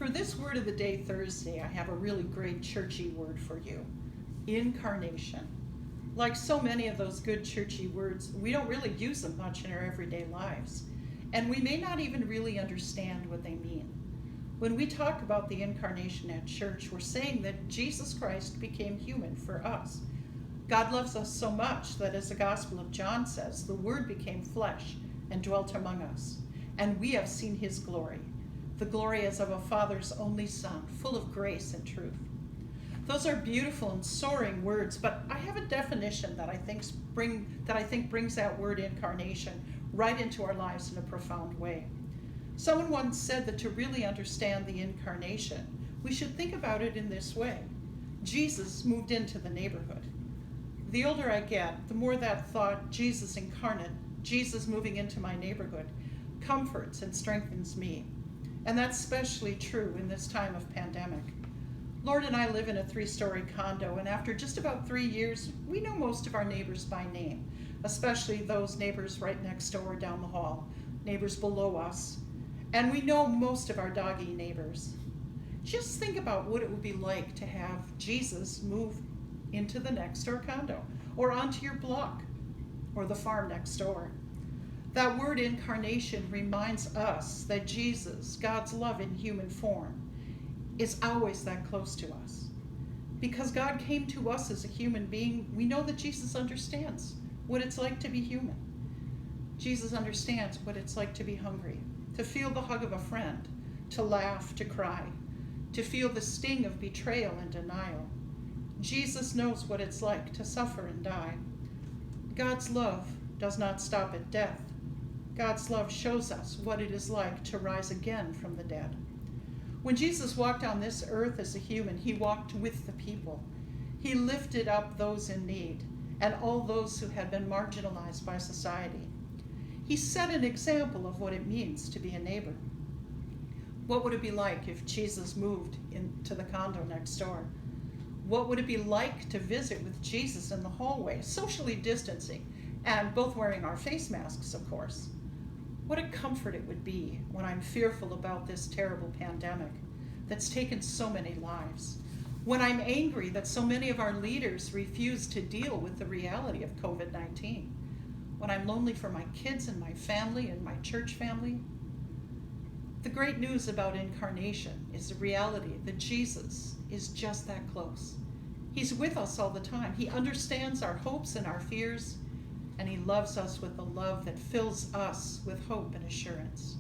For this Word of the Day Thursday, I have a really great churchy word for you. Incarnation. Like so many of those good churchy words, we don't really use them much in our everyday lives. And we may not even really understand what they mean. When we talk about the Incarnation at church, we're saying that Jesus Christ became human for us. God loves us so much that, as the Gospel of John says, the Word became flesh and dwelt among us. And we have seen his glory. The glory as of a Father's only Son, full of grace and truth. Those are beautiful and soaring words, but I have a definition that I think brings that word incarnation right into our lives in a profound way. Someone once said that to really understand the incarnation, we should think about it in this way. Jesus moved into the neighborhood. The older I get, the more that thought, Jesus incarnate, Jesus moving into my neighborhood, comforts and strengthens me. And that's especially true in this time of pandemic. Lord and I live in a 3-story condo, and after just about 3 years, we know most of our neighbors by name, especially those neighbors right next door down the hall, neighbors below us, and we know most of our doggy neighbors. Just think about what it would be like to have Jesus move into the next door condo, or onto your block, or the farm next door. That word incarnation reminds us that Jesus, God's love in human form, is always that close to us. Because God came to us as a human being, we know that Jesus understands what it's like to be human. Jesus understands what it's like to be hungry, to feel the hug of a friend, to laugh, to cry, to feel the sting of betrayal and denial. Jesus knows what it's like to suffer and die. God's love does not stop at death. God's love shows us what it is like to rise again from the dead. When Jesus walked on this earth as a human, he walked with the people. He lifted up those in need and all those who had been marginalized by society. He set an example of what it means to be a neighbor. What would it be like if Jesus moved into the condo next door? What would it be like to visit with Jesus in the hallway, socially distancing, and both wearing our face masks, of course? What a comfort it would be when I'm fearful about this terrible pandemic that's taken so many lives. When I'm angry that so many of our leaders refuse to deal with the reality of COVID-19. When I'm lonely for my kids and my family and my church family. The great news about incarnation is the reality that Jesus is just that close. He's with us all the time. He understands our hopes and our fears, and he loves us with a love that fills us with hope and assurance.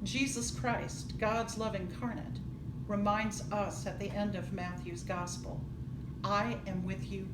Jesus Christ, God's love incarnate, reminds us at the end of Matthew's gospel, I am with you